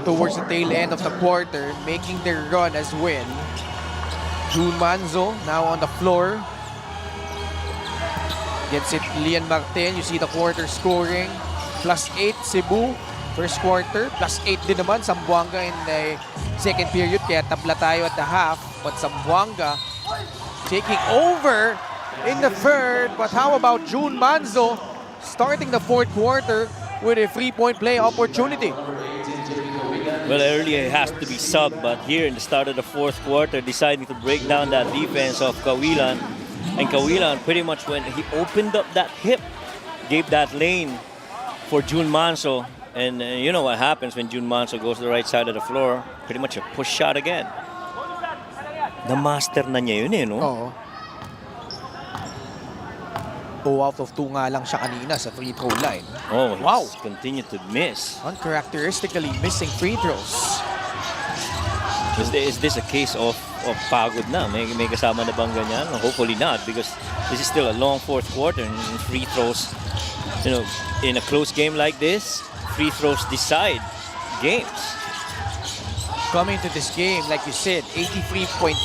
towards the tail end of the quarter, making their run as win. June Manzo now on the floor. Gets it Lian Martin. You see the quarter scoring. +8 Cebu first quarter. +8 din naman Zamboanga in the second period. Kaya tabla tayo at the half. But Zamboanga taking over in the third. But how about June Manzo starting the fourth quarter with a 3-point play opportunity? Well, earlier it has to be sub, but here in the start of the fourth quarter, deciding to break down that defense of Kawilan. And Kawilan, pretty much when he opened up that hip, gave that lane for June Manso. And you know what happens when June Manso goes to the right side of the floor. Pretty much a push shot again. Na-master na niya yun no? Oo. 2 out of 2 nga lang siya kanina sa free throw line. Oh, wow. He's continued to miss. Uncharacteristically missing free throws. Is this a case of pagod na? May kasama na bang ganyan? Hopefully not, because this is still a long fourth quarter and free throws, you know, in a close game like this, free throws decide games. Coming to this game, like you said, 83.3%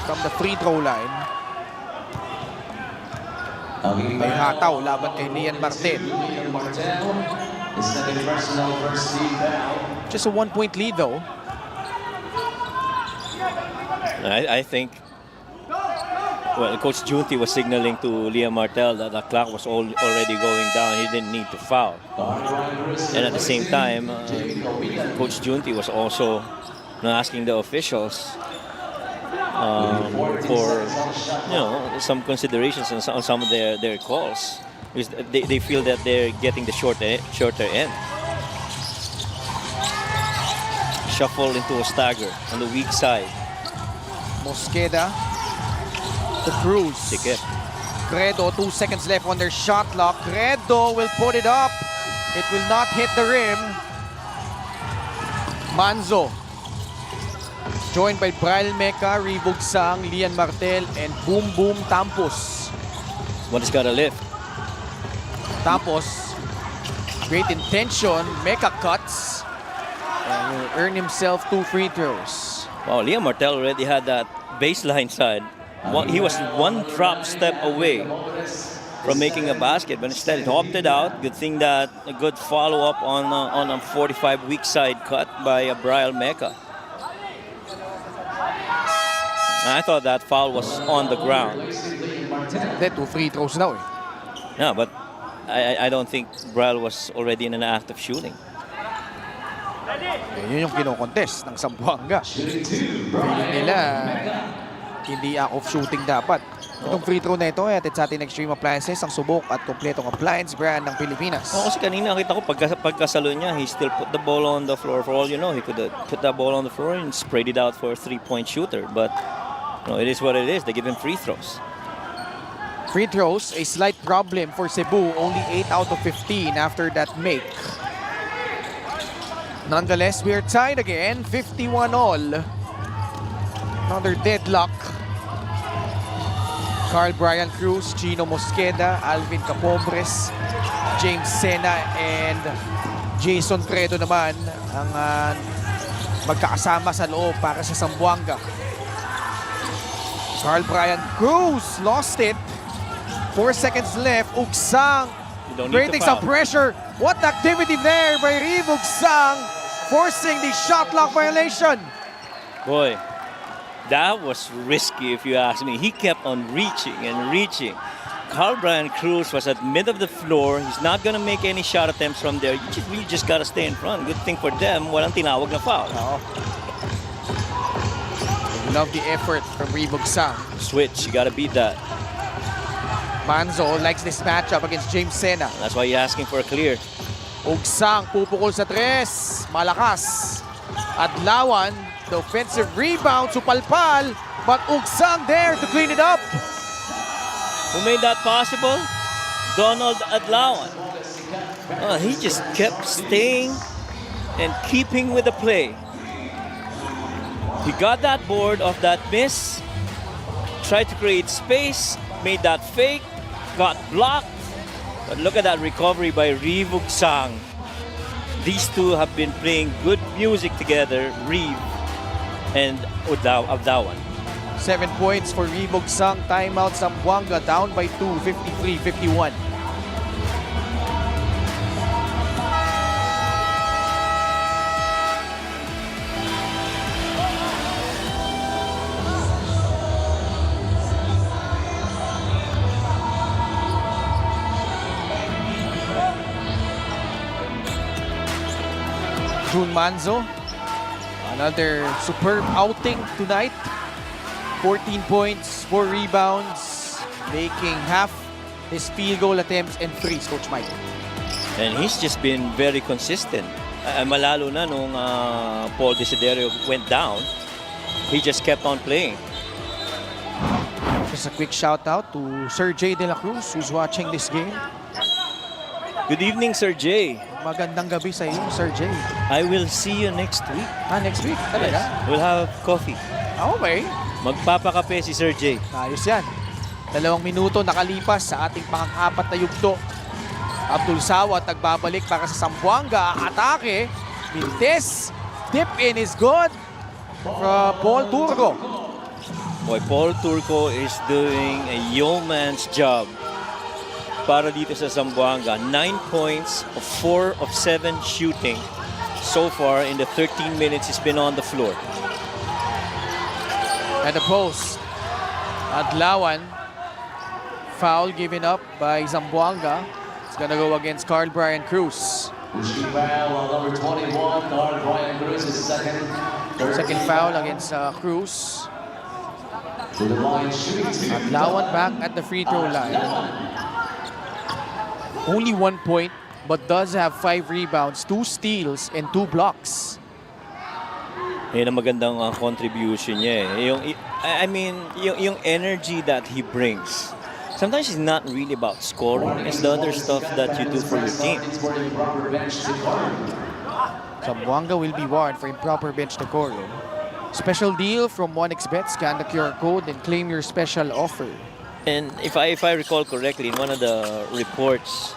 from the free throw line. May hataw laban kay Lian Martin. Just a 1-point lead though. I think, well, Coach Junti was signaling to Liam Martel that the clock was already going down. He didn't need to foul. And at the same time, Coach Junti was also asking the officials for, you know, some considerations on some of their calls, because they feel that they're getting the shorter end. Shuffle into a stagger on the weak side. Mosqueda to Cruz. Sikat. Credo, 2 seconds left on their shot clock. Credo will put it up. It will not hit the rim. Manzo, joined by Braille Meca, Ribog Sang, Lian Martel, and Boom Boom Tampos. One has got to lift. Tampos, great intention. Meca cuts and will earn himself 2 free throws. Wow, Liam Martel already had that baseline side. He was one drop step away from making a basket, but instead it opted out. Good thing that a good follow-up on a 45 weak side cut by Brian Meca. I thought that foul was on the ground. That 2 free throws now. Yeah, but I don't think Brian was already in an act of shooting. Yun yung kino-contest ng Zamboanga. Feeling nila hindi off shooting dapat. Itong free throw na ito ay atin sa ating Extreme Appliances, ang subok at kompletong appliance brand ng Pilipinas. Kasi kanina nakita ko pagkasalo niya, he still put the ball on the floor. For all you know, he could have put that ball on the floor and sprayed it out for a 3-point shooter. But you know, it is what it is. They give him free throws. Free throws, a slight problem for Cebu. Only 8 out of 15 after that make. Nonetheless, we are tied again, 51 all. Another deadlock. Carl Brian Cruz, Gino Mosqueda, Alvin Capombres, James Sena, and Jason Credo naman ang magkakasama sa loob para sa Zamboanga. Carl Brian Cruz lost it. 4 seconds left. Ugsang creating some pressure. What activity there by Reeve Ugsang, forcing the shot clock violation. Boy, that was risky if you ask me. He kept on reaching and reaching. Carl Brian Cruz was at mid of the floor. He's not going to make any shot attempts from there. You just got to stay in front. Good thing for them, walang tinawag na foul. Love the effort from Reeve Ugsang. Switch, you got to beat that. Manzo likes this matchup against James Sena. That's why you're asking for a clear. Ugsang pupukol sa tres. Malakas. Adlawan, the offensive rebound, supalpal. But Ugsang there to clean it up. Who made that possible? Donald Adlawan. He just kept staying and keeping with the play. He got that board off that miss, tried to create space, made that fake, got blocked. But look at that recovery by Reeve Ugsang. these two have been playing good music together, Reeve and Abdawan. 7 points for Rebog Sang. Timeout Zamboanga down by 2, 53-51. June Manzo, another superb outing tonight. 14 points, 4 rebounds, making half his field goal attempts and threes, Coach Mike. And he's just been very consistent. Malalo na nung Paul Desiderio went down, he just kept on playing. Just a quick shout out to Sir J. De La Cruz who's watching this game. Good evening, Sir Jay. Magandang gabi sa iyo, Sir J. I will see you next week. Next week? Talaga? Yes. We'll have coffee. Okay. Magpapakape si Sir Jay. Ayos yan. 2 minuto nakalipas sa ating pang-apat na yugto. Abdul Sawat nagbabalik para sa Zamboanga. Atake. Mintes. Tip in is good. From Paul Turco. Boy, Paul Turco is doing a yeoman's job para dito sa Zamboanga. 9 points, 4 of 7 shooting so far in the 13 minutes he's been on the floor. At the post, Adlawan. Foul given up by Zamboanga. It's gonna go against Carl Brian Cruz. Foul on number 21, Carl Brian Cruz is second. Second foul against Cruz. To the line, shooting. Adlawan back at the free throw line. Only 1 point, but does have 5 rebounds, 2 steals, and 2 blocks. Yan ang magandang contribution niya eh. Yung energy that he brings. Sometimes it's not really about scoring. It's the other stuff that you do for your team. Zamboanga will be warned for improper bench decorum. Special deal from 1xBet. Scan the QR code and claim your special offer. And if I recall correctly, in one of the reports,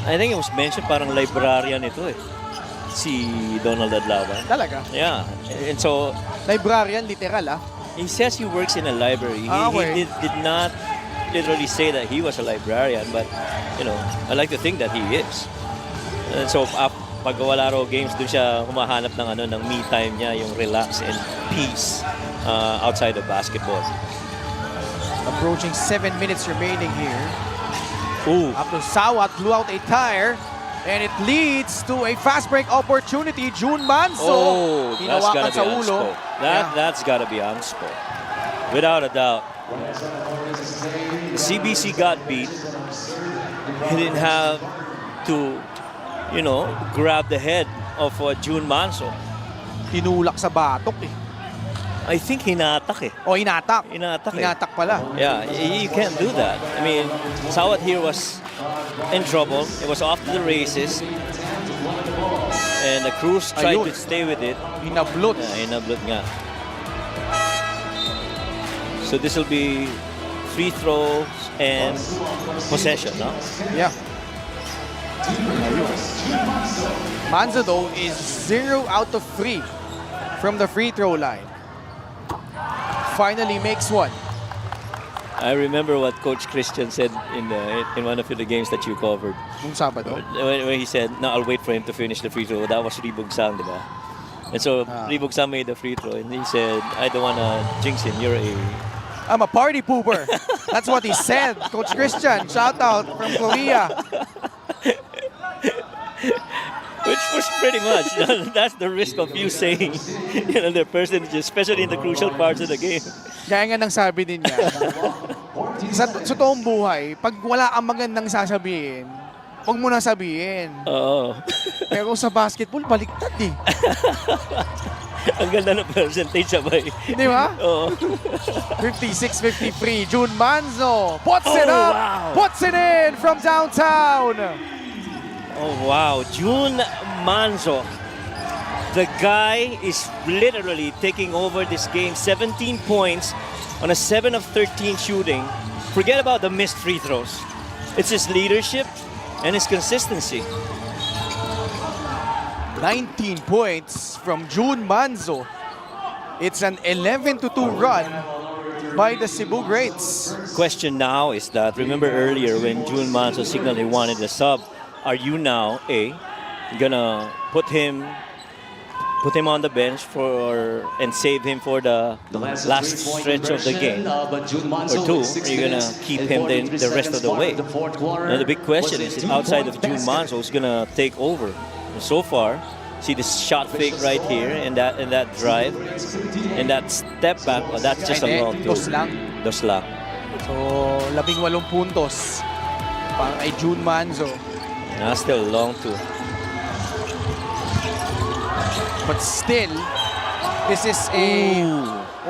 I think it was mentioned parang librarian ito eh. Si Donald Adlawan. Talaga? Yeah. And so, Librarian, literal ah. he says he works in a library. Okay. He did not literally say that he was a librarian, but, you know, I like to think that he is. And so, pag wala raw games, doon siya humahanap ng me time niya, yung relax and peace outside of basketball. Approaching 7 minutes remaining here. Ooh. Abdul Sawat blew out a tire. And it leads to a fast break opportunity. June Manso. Oh, that's hinawakan gotta sa be ulo. unspo. That's gotta be unspo. Without a doubt. CBC got beat. He didn't have to, you know, grab the head of June Manso. Tinulak sa batok eh. I think hinatak eh. O inatak. Hinatak eh. Inatak pala. Yeah, you can't do that. I mean, Sawat here was in trouble. It was off to the races. And the Cruz tried to stay with it. Hinablot. Yeah, hinablot nga. So this will be free throws and possession, no? Yeah. Manzo though is 0 out of 3 from the free throw line. Finally makes one. I remember what Coach Christian said in one of the games that you covered. Nung Sabado. When he said, "No, I'll wait for him to finish the free throw." That was Rebog Sang, di ba? And so Rebog Sang made the free throw, and he said, "I don't wanna jinx him. I'm a party pooper." That's what he said. Coach Christian, shout out from Korea. Which was pretty much, that's the risk of you saying, the percentages, especially in the crucial parts of the game. Kaya nga nang sabi din niya, sa totoong buhay, pag wala kang magandang sasabihin, huwag mo na sabihin. Oo. Pero sa basketball, baliktad eh. Ang ganda ng percentage sabay. Di ba? Oo. 56-53, June Manzo puts it up, wow. puts it in from downtown. Oh, wow. June Manzo. The guy is literally taking over this game. 17 points on a 7 of 13 shooting. Forget about the missed free throws. It's his leadership and his consistency. 19 points from June Manzo. It's an 11-2 run by the Cebu Greats. Question now is that, remember earlier when June Manso signaled he wanted a sub, are you now, gonna put him on the bench and save him for the last stretch of the game? Or two, are you gonna keep him the rest of the way? Now the big question is, outside of June Manso, who's gonna take over? And so far, see this shot fake right here, and that drive, and that step back. Oh, that's just a long two. Dos lang. So, 18 puntos para kay June Manzo. Still a long two. But still, this is a...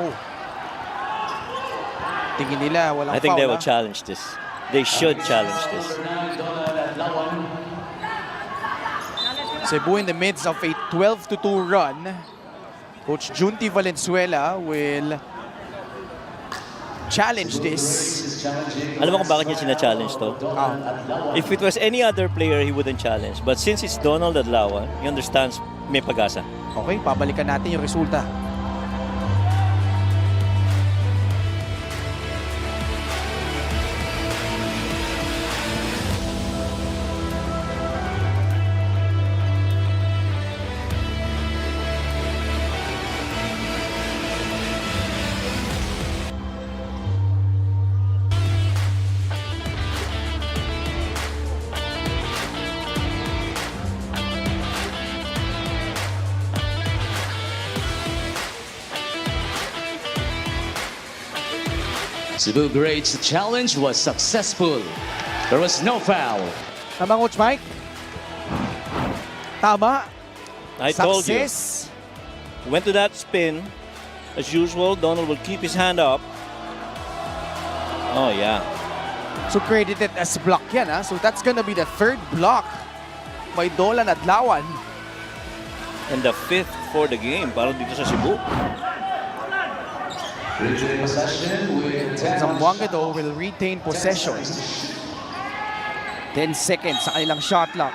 Oh. Tingin nila, walang foul. I think they will challenge this. They should challenge this. Cebu in the midst of a 12-2 run. Coach Junti Valenzuela will challenge this. Alam mo kung bakit niya sina-challenge to? If it was any other player, he wouldn't challenge. But since it's Donald Adlawan, he understands may pag-asa. Okay, pabalikan natin yung resulta. Cebu Greats' challenge was successful. There was no foul. Tama, Coach Mike? Tama. I told you. Success. Went to that spin. As usual, Donald will keep his hand up. Oh, yeah. So credited as block yan, ha? So that's gonna be the third block by Dolan Adlawan. And the fifth for the game para dito sa Cebu. Zamboanga though will retain possession. 10 seconds sa kanilang shot clock.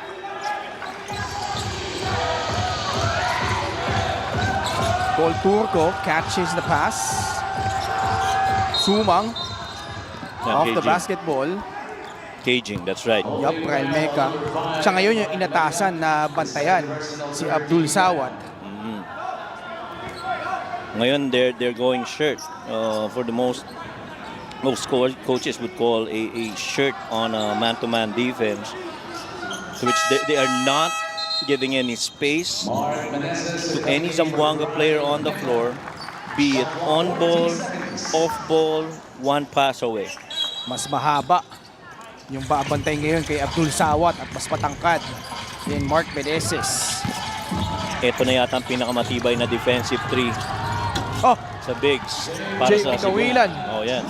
Paul Turco catches the pass. Sumang off the basketball. Caging, that's right. Yup, Ryle Meca. Siya ngayon yung inatasan na bantayan, si Abdul Sawat. Ngayon, they're going shirt. For the most coaches would call a shirt on a man-to-man defense, which they are not giving any space to any Zamboanga player on the floor, be it on ball, off ball, one pass away. Mas mahaba yung babantay ngayon kay Abdul Sawat at mas patangkad din Mark Meneses. Ito na yata ang pinakamatibay na defensive three. Oh, Sa bigs. Para JP sa Cebu. Kawilan. Oh, yan.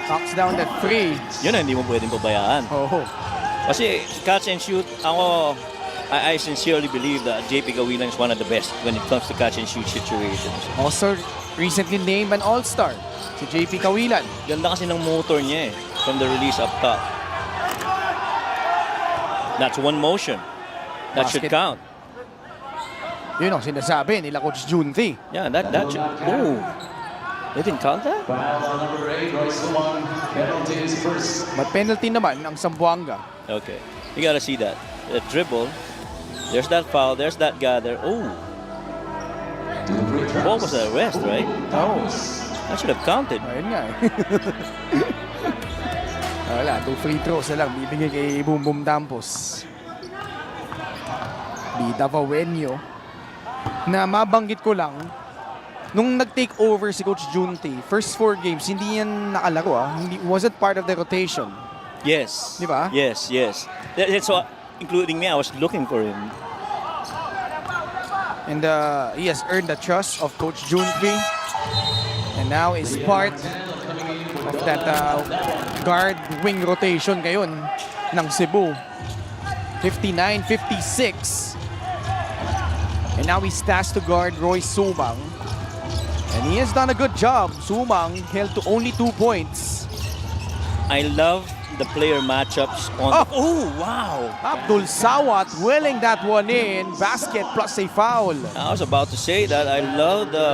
Knocks down that three. Yun ang hindi mo pwedeng pabayaan. Oh. Kasi catch and shoot, I sincerely believe that JP Kawilan is one of the best when it comes to catch and shoot situations. Also recently named an all-star, si JP Kawilan. Ganda kasi ng motor niya from the release up top. That's one motion. That should count. Yun ang sinasabi nila Coach Junti. Yeah, that should. Oh, they didn't count that? But penalty naman ang Zamboanga. Okay, you gotta see that. The dribble. There's that foul. There's that gather. Oh, what was the arrest, right? Oh. That should have counted. Ayun nga eh. Wala, 2 free throws na lang bibigay kay Boom Boom Dampos. Bida Vawenyo. Na mabanggit ko lang, nung nag-take over si Coach Junti, first 4 games, hindi yan nakalaro wasn't part of the rotation. Yes. Di ba? Yes. That's what, including me, I was looking for him. And he has earned the trust of Coach Junti. And now is part of that guard wing rotation ngayon ng Cebu. 59-56. And now he's tasked to guard Roy Sumang. And he has done a good job. Sumang held to only 2 points. I love the player matchups on. Oh, wow! Abdul Sawat willing that one in. Basket plus a foul. I was about to say that I love the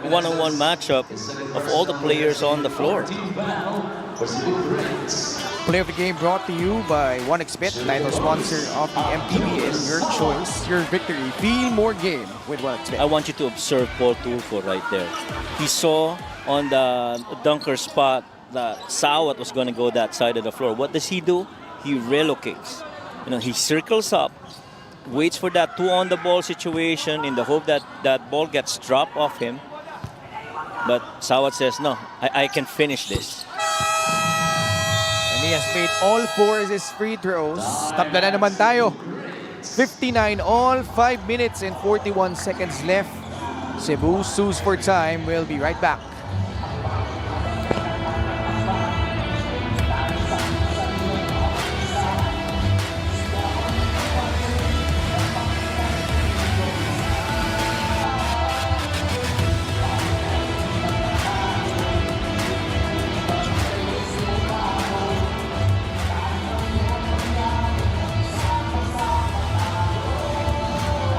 one-on-one matchup of all the players on the floor. Play of the game brought to you by OneXBet, title sponsor of the MPBL. Your choice, your victory. Feel more game with OneXBet. I want you to observe Paul Tulfo right there. He saw on the dunker spot that Sawat was going to go that side of the floor. What does he do? He relocates. He circles up, waits for that two on the ball situation in the hope that that ball gets dropped off him. But Sawat says, no, I can finish this. And he has made all 4 of his free throws. Tabla na naman tayo. 59 all, 5 minutes and 41 seconds left. Cebu sues for time. We'll be right back.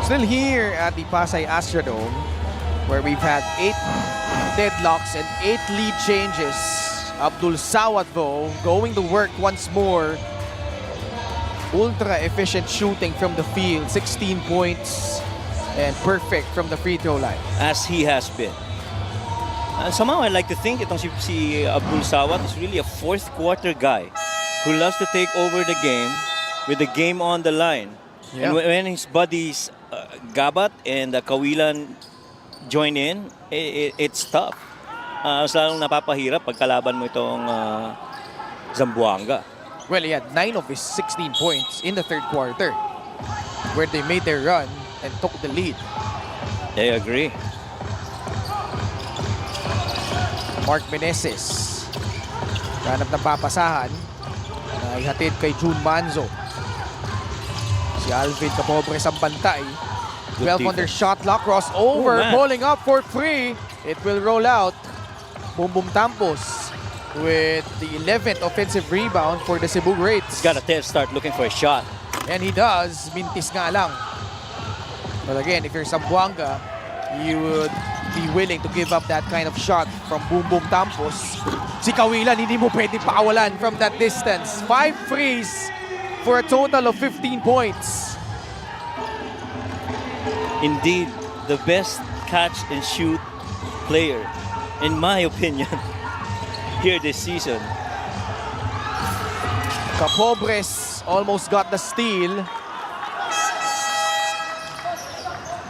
Still here at the Pasay Astrodome, where we've had 8 deadlocks and 8 lead changes. Abdul Sawat, though, going to work once more. Ultra efficient shooting from the field, 16 points, and perfect from the free throw line. As he has been. Somehow I like to think itong si Abdul Sawat is really a fourth quarter guy who loves to take over the game with the game on the line. Yeah. And when his buddies Gabat and Kawilan join in, it's tough. Mas lalong napapahirap pagkalaban mo itong Zamboanga. Well, he had 9 of his 16 points in the third quarter, where they made their run and took the lead. I agree. Mark Meneses, hanap ng papasahan, na ihatid kay June Manzo. Si Alvin Capobres ang bantay. 12 on their shot clock, crossover, pulling up for free. It will roll out. Boom Boom Tampos with the 11th offensive rebound for the Cebu Greats. He's got to start looking for a shot. And he does. Mintis nga lang. But again, if you're Zamboanga, you would be willing to give up that kind of shot from Boom Boom Tampos. Si Kawilan, hindi mo pwedeng pakawalan from that distance. 5 threes for a total of 15 points. Indeed, the best catch and shoot player, in my opinion, here this season. Capobres almost got the steal.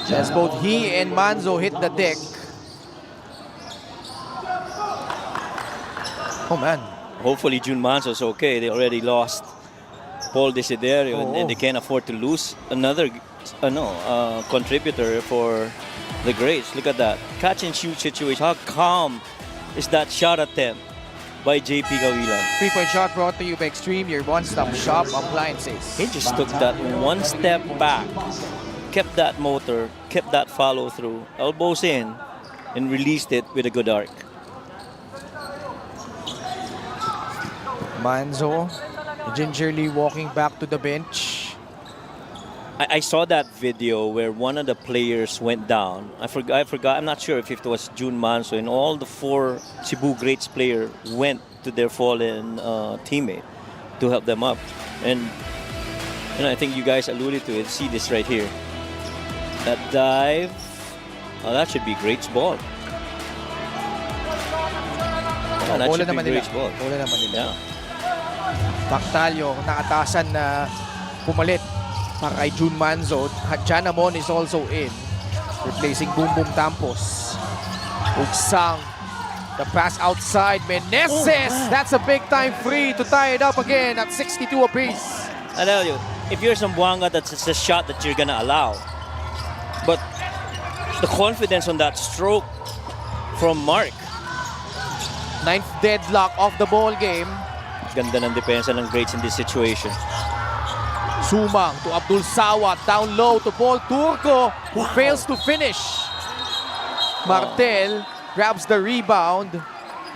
As both he and Manzo hit the deck. Oh man. Hopefully June Manzo's okay. They already lost Paul Desiderio and they can't afford to lose another contributor for the Greats. Look at that. Catch and shoot situation. How calm is that shot attempt by JP Kawilan? 3-point shot brought to you by Extreme, your one-stop shop appliances. He just took that one step back, kept that motor, kept that follow through, elbows in, and released it with a good arc. Manzo gingerly walking back to the bench. I saw that video where one of the players went down. I forgot. I'm not sure if it was June Manso, and all the 4 Cebu Greats players went to their fallen teammate to help them up. And I think you guys alluded to it. See this right here. That dive. Oh, that should be Greats ball. Yeah, that should be Greats ball. Bola naman nila. Yeah. Bactalio nakatasan na pumalit para kay June Manzo. Janamon is also in, replacing Boom Boom Tampos. Ugsang, the pass outside. Meneses, that's a big time free to tie it up again at 62 apiece. I tell you, if you're Zamboanga, that's a shot that you're gonna allow. But the confidence on that stroke from Mark. 9th deadlock of the ball game. Ganda ng depensa ng Greats in this situation. Sumang to Abdul Sawat, down low to Paul Turco, who fails to finish. Martel grabs the rebound.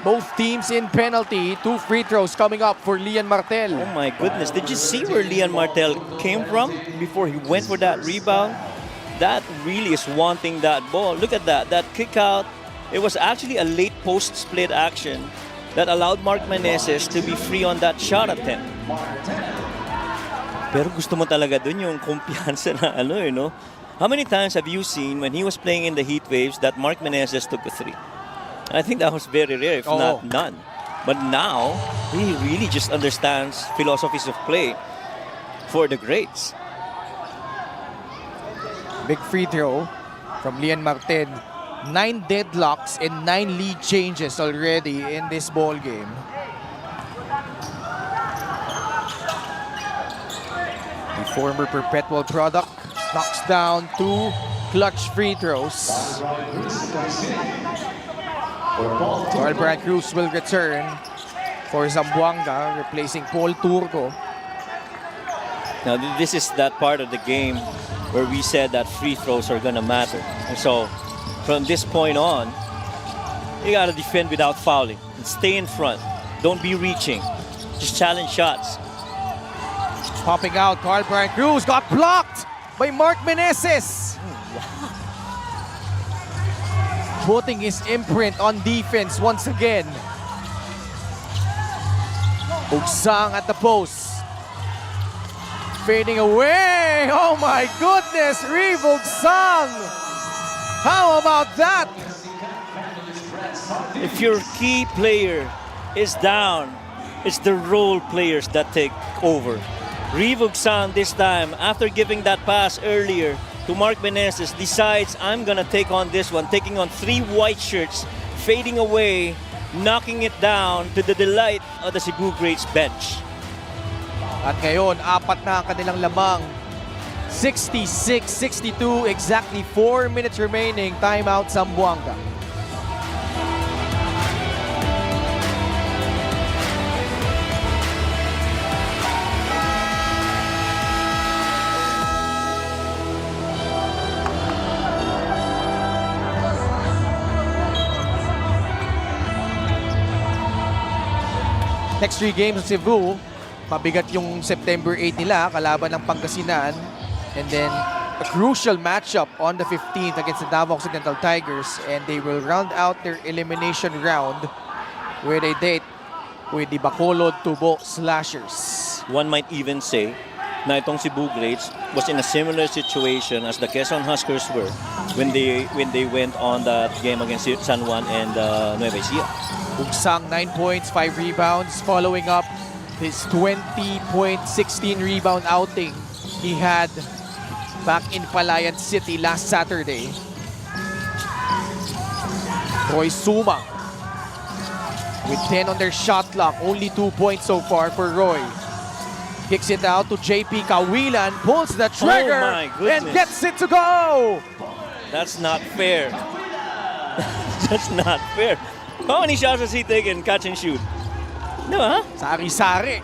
Both teams in penalty. 2 free throws coming up for Lian Martel. Oh my goodness, did you see where Lian Martel came from before he went for that rebound? That really is wanting that ball. Look at that kick out. It was actually a late post split action that allowed Mark Meneses to be free on that shot attempt. Pero gusto mo talaga dun yung kumpiyansa na no? How many times have you seen when he was playing in the heat waves that Mark Meneses took a 3? I think that was very rare, if not none. But now, he really just understands philosophies of play for the greats. Big free throw from Lian Martin. 9 deadlocks and 9 lead changes already in this ball game. The former Perpetual product knocks down 2 clutch free throws. Carl Brian Cruz will return for Zamboanga, replacing Paul Turco. Now, this is that part of the game where we said that free throws are gonna matter. And so, from this point on, you gotta defend without fouling and stay in front. Don't be reaching. Just challenge shots. Popping out, Carl Brian Cruz got blocked by Mark Meneses. Putting his imprint on defense once again. Ugsang at the post. Fading away. Oh my goodness, Reeve Ugsang. How about that? If your key player is down, it's the role players that take over. Reeve Ugsang this time, after giving that pass earlier to Mark Meneses, decides I'm gonna take on this one, taking on 3 white shirts, fading away, knocking it down to the delight of the Cebu Greats bench. At ngayon, 4 na ang kanilang lamang. 66-62, exactly 4 minutes remaining. Timeout Zamboanga. Next 3 games sa Cebu, mabigat yung September 8 nila, kalaban ng Pangasinan. And then a crucial matchup on the 15th against the Davao Occidental Tigers. And they will round out their elimination round with a date with the Bacolod Tubo Slashers. One might even say na itong Cebu Greats was in a similar situation as the Quezon Huskers were when they went on that game against San Juan and Nueva Ecija. Ugsang 9 points, 5 rebounds, following up his 20-point, 16 rebound outing he had back in Palayan City last Saturday. Roy Sumang with 10 on their shot clock, only 2 points so far for Roy. Kicks it out to JP Kawilan, pulls the trigger and gets it to go! That's not fair. That's not fair. How many shots has he taken, catch and shoot? Diba? Sari-sari.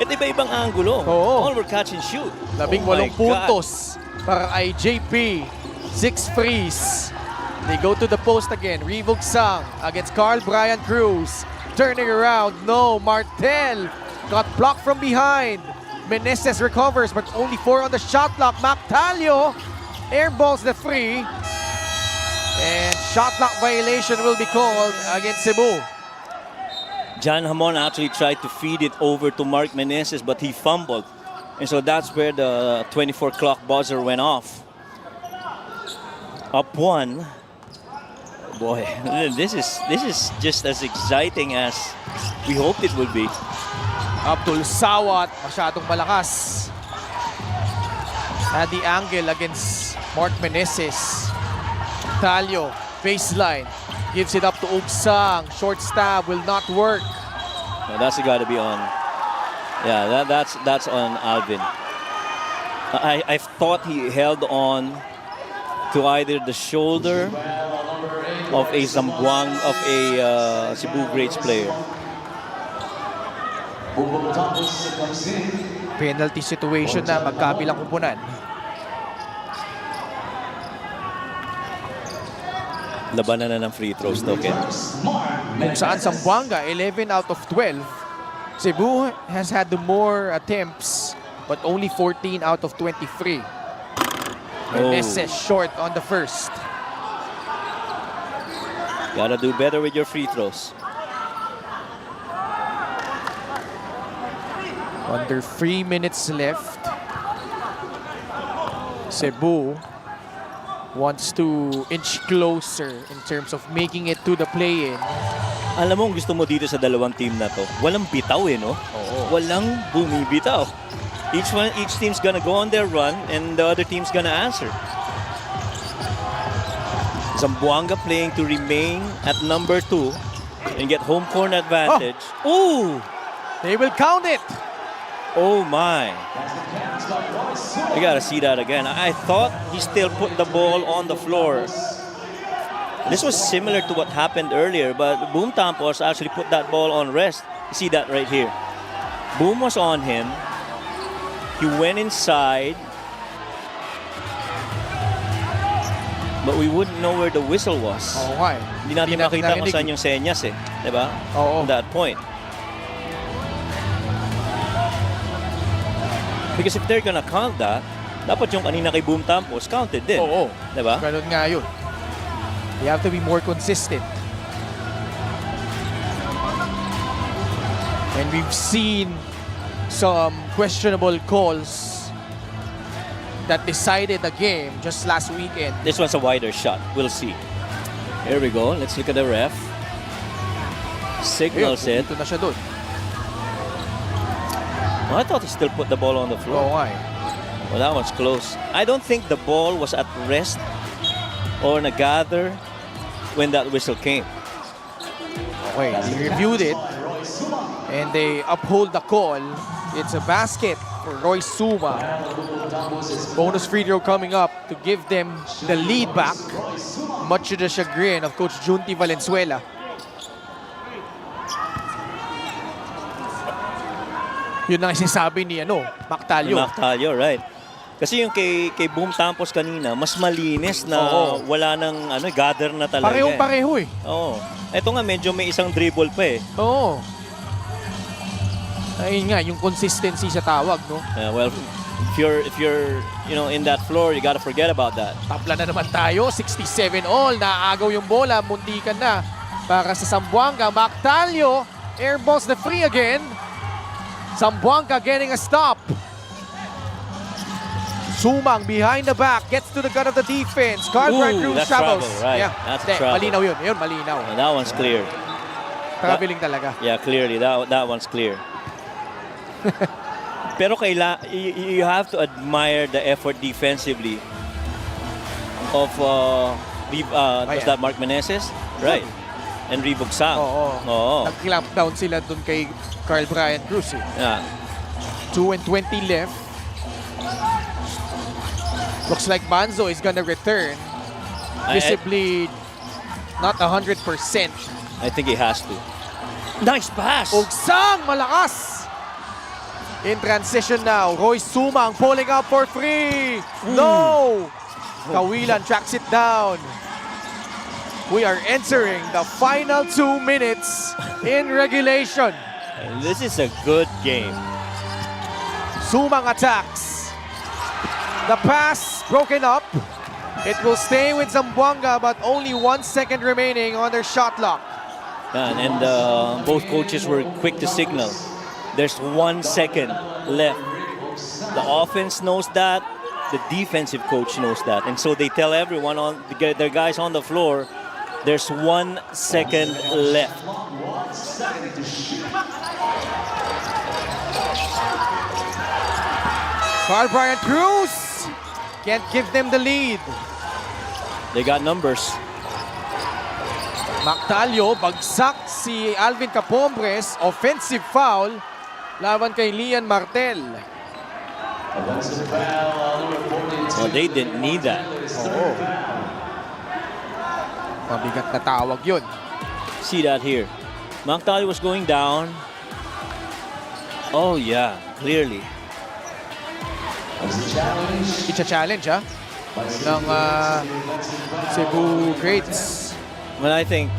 At iba-ibang angulo. Oo. All were catch and shoot. 18 Oh my puntos para ay JP. 6 frees. They go to the post again. Reeve Ugsang against Carl Brian Cruz. Turning around. No, Martel got blocked from behind. Meneses recovers but only 4 on the shot clock. Mactalio airballs the 3. And shot clock violation will be called against Cebu. John Hamon actually tried to feed it over to Mark Meneses, but he fumbled. And so that's where the 24 clock buzzer went off. Up 1. Boy, this is just as exciting as we hoped it would be. Abdul Sawat, masyadong malakas. At the angle against Mark Meneses. Talio, baseline, gives it up to Ugsang. Short stab will not work. No, that's got to be on. Yeah, that's on Alvin. I thought he held on to either the shoulder of a Cebu Greats player. Penalty situation na magkabilang kupunan. Labanan na ng free throws, Token. Kung saan Zamboanga, 11 out of 12. Cebu has had the more attempts, but only 14 out of 23. Meneses short on the first. Gotta do better with your free throws. Under 3 minutes left. Cebu wants to inch closer in terms of making it to the play-in. Alam mo, gusto mo dito sa dalawang team na to, walang bitaw no? Oo. Walang bumibitaw. Each team's gonna go on their run and the other team's gonna answer. Zamboanga playing to remain at number 2 and get home court advantage. Ooh! They will count it. Oh my. I gotta see that again. I thought he still put the ball on the floor. This was similar to what happened earlier, but Boom Tampos actually put that ball on rest. You see that right here. Boom was on him. He went inside. But we wouldn't know where the whistle was. Oo nga eh. Hindi natin makita kung saan yung senyas eh. Diba? Oo. On that point. Because if they're gonna count that, dapat yung kanina kay Boom Tampos counted din. Oo. Diba? Ganun nga yun. You have to be more consistent. And we've seen some questionable calls that decided the game just last weekend. This one's a wider shot. We'll see. Here we go. Let's look at the ref. Signals it. Dito na siya dun. Oh, I thought he still put the ball on the floor. Oo nga eh. Well, that one's close. I don't think the ball was at rest or nag-gather when that whistle came. Okay, they reviewed it and they uphold the call. It's a basket for Roy Suma. Bonus free throw coming up to give them the lead back, much to the chagrin of Coach Junti Valenzuela. Yun ang sinasabi ni Mactalio. Mactalio, right. Kasi yung kay Boom Tampos kanina, mas malinis na wala nang gather na talaga. Parehong-pareho eh. Oo. Ito nga medyo may isang dribble pa eh. Oo. Ayun nga, yung consistency sa tawag, no? Well, if you're in that floor, you gotta forget about that. Tapla na naman tayo, 67 all. Naagaw yung bola, muntikan na para sa Zamboanga. Mactalio airballs the free again. Zamboanga getting a stop. Sumang behind the back, gets to the gut of the defense. Cartwright Cruz travels. Trouble, right. Yeah. That's trouble. Malinaw yun. Yun, malinaw. And that one's clear. Traveling talaga. Yeah, clearly. That one's clear. Pero you have to admire the effort defensively of was that Mark Meneses? Right. And Reebok Sam. Oo. Nag-clamp down sila dun kay Carl Brian Cruz. Yeah. 2:20 left. Looks like Banzo is gonna return. Visibly not 100%. I think he has to. Nice pass! Ugsang! Malakas! In transition now, Roy Sumang pulling up for free. No! Kawilan tracks it down. We are entering the final 2 minutes in regulation. And this is a good game. Sumang attacks. The pass broken up. It will stay with Zamboanga, but only 1 second remaining on their shot clock. And both coaches were quick to signal. There's 1 second left. The offense knows that. The defensive coach knows that. And so they tell everyone, their guys on the floor, there's 1 second left. Carl Brian Cruz can't give them the lead. They got numbers. Mactalio, bagsak si Alvin Capombres, offensive foul laban kay Lian Martel. Well, they didn't need that. Oo. Mabigat na tawag yun. See that here. Mactalio was going down. Oh yeah, clearly. It's a challenge, ha? Ng Cebu Greats. Well, I think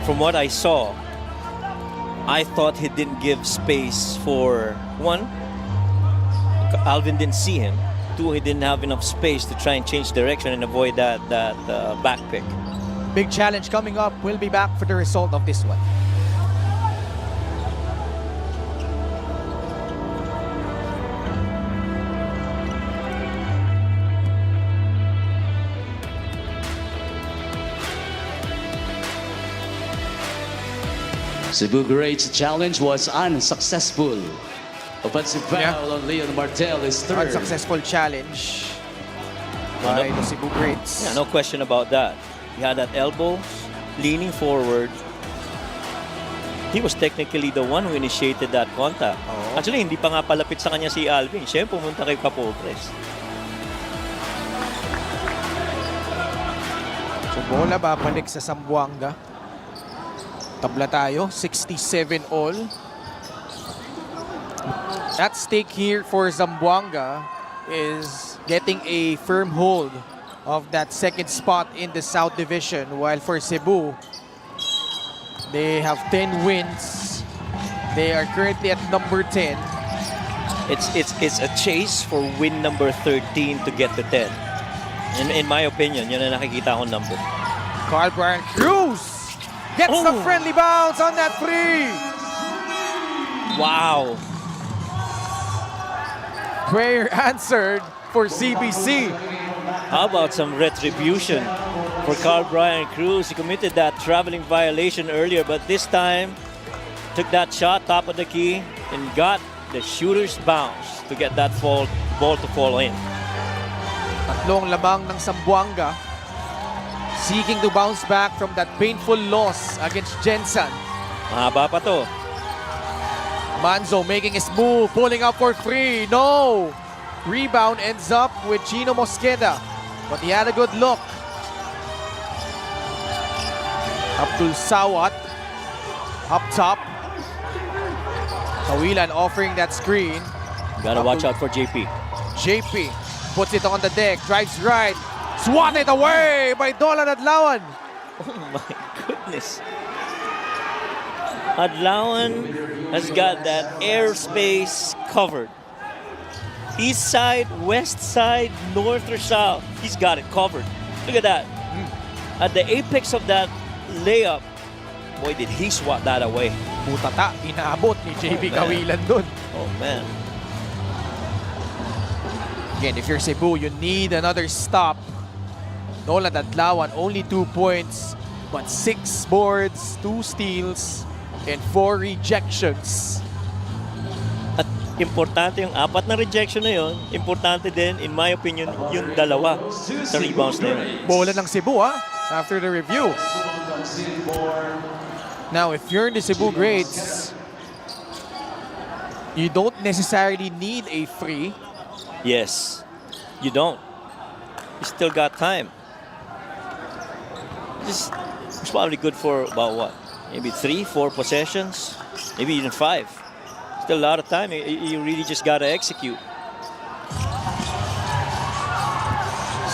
from what I saw, I thought he didn't give space for one. Alvin didn't see him. Two, he didn't have enough space to try and change direction and avoid that back pick. Big challenge coming up. We'll be back for the result of this one. Cebu Greats challenge was unsuccessful. Offensive foul on Leon Martel is third. Unsuccessful challenge by the Cebu Greats. Yeah, no question about that. He had that elbow leaning forward. He was technically the one who initiated that contact. Oo. Actually, hindi pa nga palapit sa kanya si Alvin. Siya yung pumunta kay Kapopres. So bola babalik sa Zamboanga. Tabla tayo, 67 all. At stake here for Zamboanga is getting a firm hold of that second spot in the South Division, while for Cebu, they have 10 wins. They are currently at number 10. It's a chase for win number 13 to get to 10. In my opinion, yun ang nakikita akong number. Carl Brian Cruz gets the friendly bounce on that three. Wow. Prayer answered for CBC. How about some retribution for Carl Brian Cruz? He committed that traveling violation earlier, but this time took that shot top of the key and got the shooter's bounce to get that ball to fall in. Tatlong lamang ng Zamboanga seeking to bounce back from that painful loss against Jensen. Mahaba pa to. Manzo making his move, pulling up for three. No! Rebound ends up with Chino Mosqueda, but he had a good look. Abdul Sawat up top. Kawilan offering that screen. Gotta watch out for JP. JP puts it on the deck, drives right, swatted away by Dolan Adlawan. Oh my goodness. Adlawan has got that airspace covered. East side, west side, north or south, he's got it covered. Look at that. At the apex of that layup, boy, did he swat that away. Butata, inaabot ni JP man. Kawilan dun. Oh man. Again, if you're Cebu, you need another stop. Dolan Adlawan, only 2 points, but 6 boards, 2 steals, and 4 rejections. At importante yung 4 na rejection na yun. Importante din, in my opinion, yung 2 sa rebounds na yun. Bola ng Cebu, after the review. Now, if you're in the Cebu Greats, you don't necessarily need a free. Yes, you don't. You still got time. It's probably good for about what? Maybe 3, 4 possessions, maybe even 5. Still a lot of time. You really just gotta execute.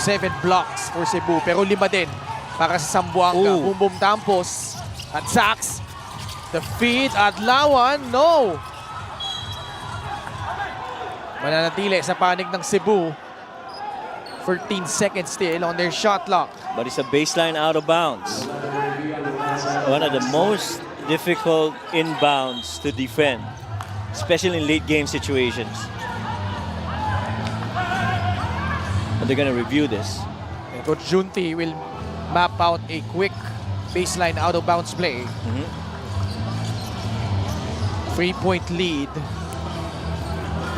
7 blocks for Cebu, pero 5 din para sa Zamboanga. Ooh. Boom Tampos at Saks. The feed at Lawan, no! Mananatili sa panig ng Cebu. 13 seconds still on their shot clock. But it's a baseline out of bounds. One of the most difficult inbounds to defend, especially in late game situations. But they're gonna review this. And Coach Junti will map out a quick baseline out of bounds play. 3-point lead.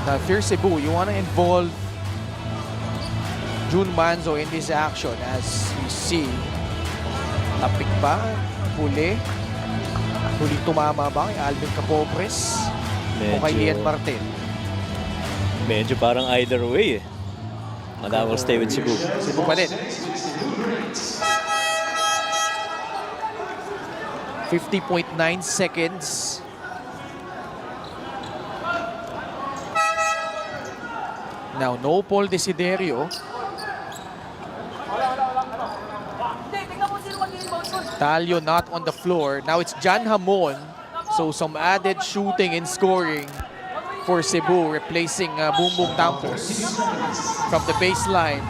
Now, if you're Cebu, you want to involve Jun Manzo in this action as we see. Tapik ba? Huli? Huling tumama ba kay Alvin Capopres? O kay Ian Martin? Medyo parang either way eh. But I will stay with Cebu. Cebu pa din. 50.9 seconds. Now, no Paul Desiderio. Talio not on the floor. Now it's Jan Hamon. So some added shooting and scoring for Cebu, replacing Boom Boom Tampos from the baseline.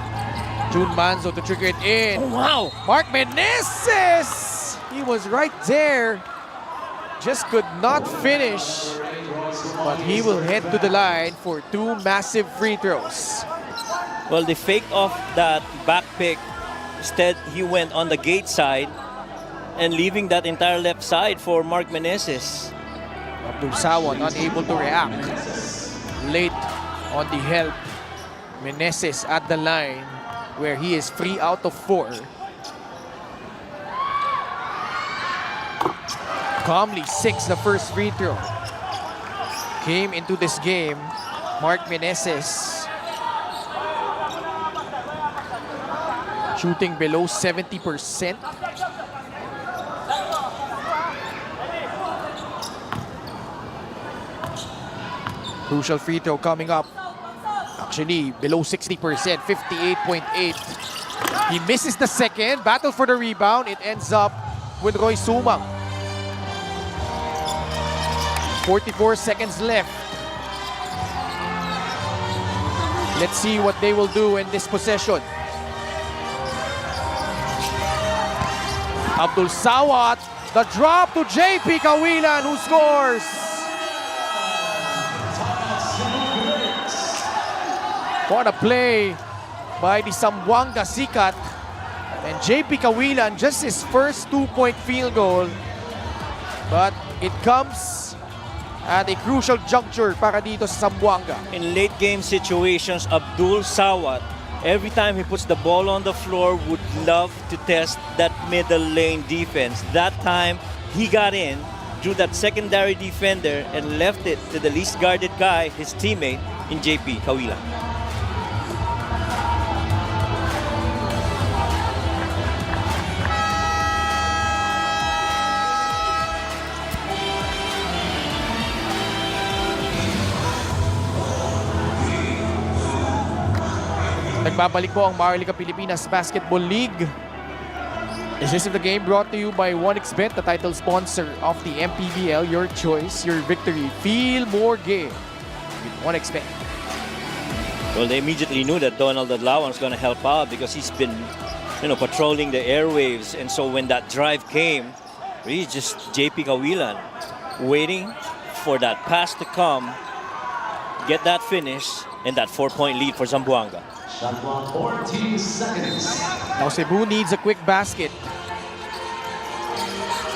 June Manzo to trigger it in. Oh, wow! Mark Meneses! He was right there. Just could not finish. But he will head to the line for 2 massive free throws. Well, they faked off that back pick. Instead, he went on the gate side and leaving that entire left side for Mark Meneses. Abdul Sawan unable to react. Late on the help. Meneses at the line where he is 3 out of 4. Calmly 6 the first free throw. Came into this game, Mark Meneses shooting below 70%. Crucial free throw coming up. Actually, below 60%, 58.8. He misses the second, battle for the rebound. It ends up with Roy Sumang. 44 seconds left. Let's see what they will do in this possession. Abdul Sawat, the drop to JP Kawilan who scores. What a play by the Zamboanga Sikat. And JP Kawilan, just his first 2-point field goal. But it comes at a crucial juncture para dito sa Zamboanga. In late game situations, Abdul Sawat, every time he puts the ball on the floor, would love to test that middle lane defense. That time, he got in, drew that secondary defender, and left it to the least guarded guy, his teammate, in JP Kawilan. Nagbabalik po ang Maharlika Pilipinas Basketball League. This is the game brought to you by 1xBet, the title sponsor of the MPBL. Your choice, your victory. Feel more game with 1xBet. Well, they immediately knew that Donald Adlawan was going to help out because he's been, patrolling the airwaves. And so when that drive came, really just JP Kawilan waiting for that pass to come, get that finish, and that 4-point lead for Zamboanga. 14 seconds. Now Cebu needs a quick basket.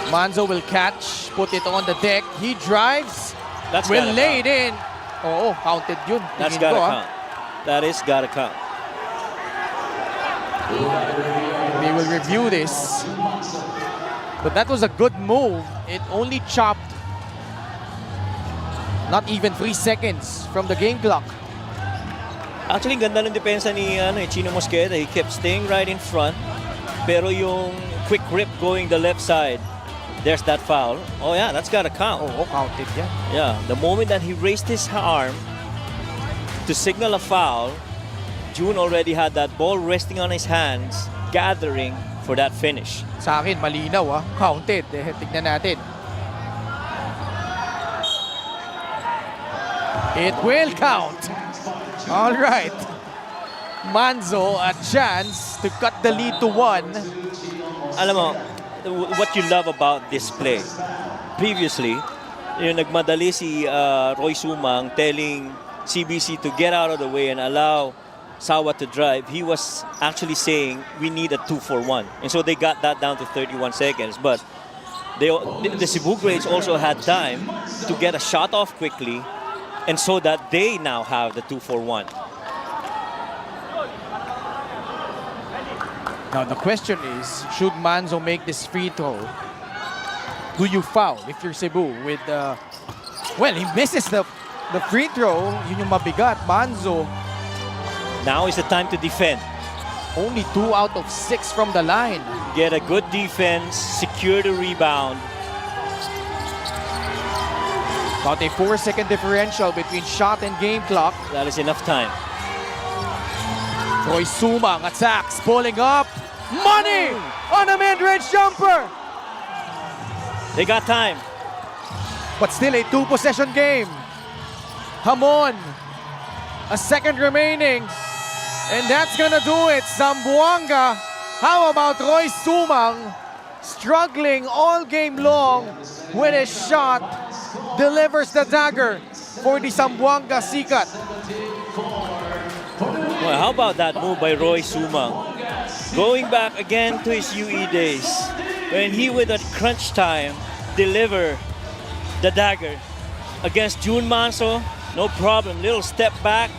Manzo will catch, put it on the deck. He drives, That's will gotta lay count. it in. Oo, counted yun. That's Tingin gotta ko, count. That is gotta count. They will review this. But that was a good move. It only chopped not even 3 seconds from the game clock. Actually, ganda ng depensa ni Chino Mosqueda. He kept staying right in front. Pero yung quick rip going the left side, there's that foul. Oh yeah, that's gotta count. Oo, counted yan. Yeah, the moment that he raised his arm to signal a foul, June already had that ball resting on his hands, gathering for that finish. Sa akin, malinaw counted. Tignan natin. It will count. All right. Manzo a chance to cut the lead to 1. Alam mo, what you love about this play, previously, nagmadali si Roy Sumang telling CBC to get out of the way and allow Sawa to drive. He was actually saying we need a 2-for-1. And so they got that down to 31 seconds. But the Cebu Greats also had time to get a shot off quickly, and so that they now have the 2-for-1. Now the question is, should Manzo make this free throw? Do you foul if you're Cebu with well, he misses the free throw. Yun yung mabigat. Manzo Now is the time to defend. only 2 out of 6 from the line. Get a good defense, secure the rebound. About a 4-second differential between shot and game clock. That is enough time. Roy Sumang attacks, pulling up. Money on a mid-range jumper. They got time. But still a two-possession game. Hamon, a second remaining. And that's gonna do it. Zamboanga. How about Roy Sumang? Struggling all game long with his shot. Delivers the dagger for the Zamboanga Sikat. Well, how about that move by Roy Sumang? Going back again to his UE days, when he would at crunch time deliver the dagger against June Manso, no problem, little step back,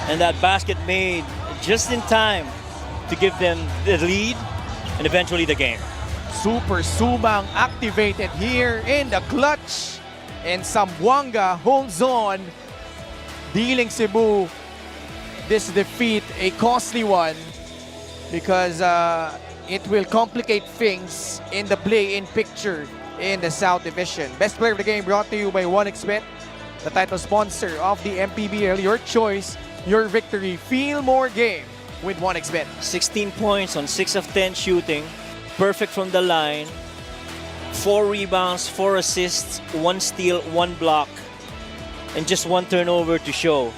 and that basket made just in time to give them the lead and eventually the game. Super Sumang activated here in the clutch. And Zamboanga holds on, dealing Cebu this defeat a costly one because it will complicate things in the play-in picture in the South Division. Best player of the game brought to you by 1xBet, the title sponsor of the MPBL. Your choice, your victory. Feel more game with 1xBet. 16 points on 6 of 10 shooting, perfect from the line, 4 rebounds, 4 assists, 1 steal, 1 block, and just 1 turnover to show.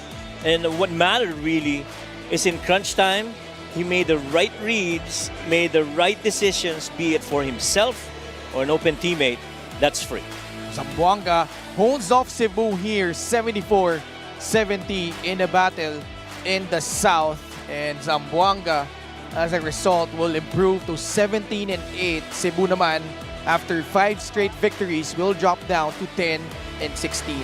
And what mattered really is in crunch time, he made the right reads, made the right decisions, be it for himself or an open teammate. That's free. Zamboanga holds off Cebu here, 74-70 in a battle in the South. And Zamboanga, as a result, will improve to 17-8. Cebu naman, after 5 straight victories, will drop down to 10-16.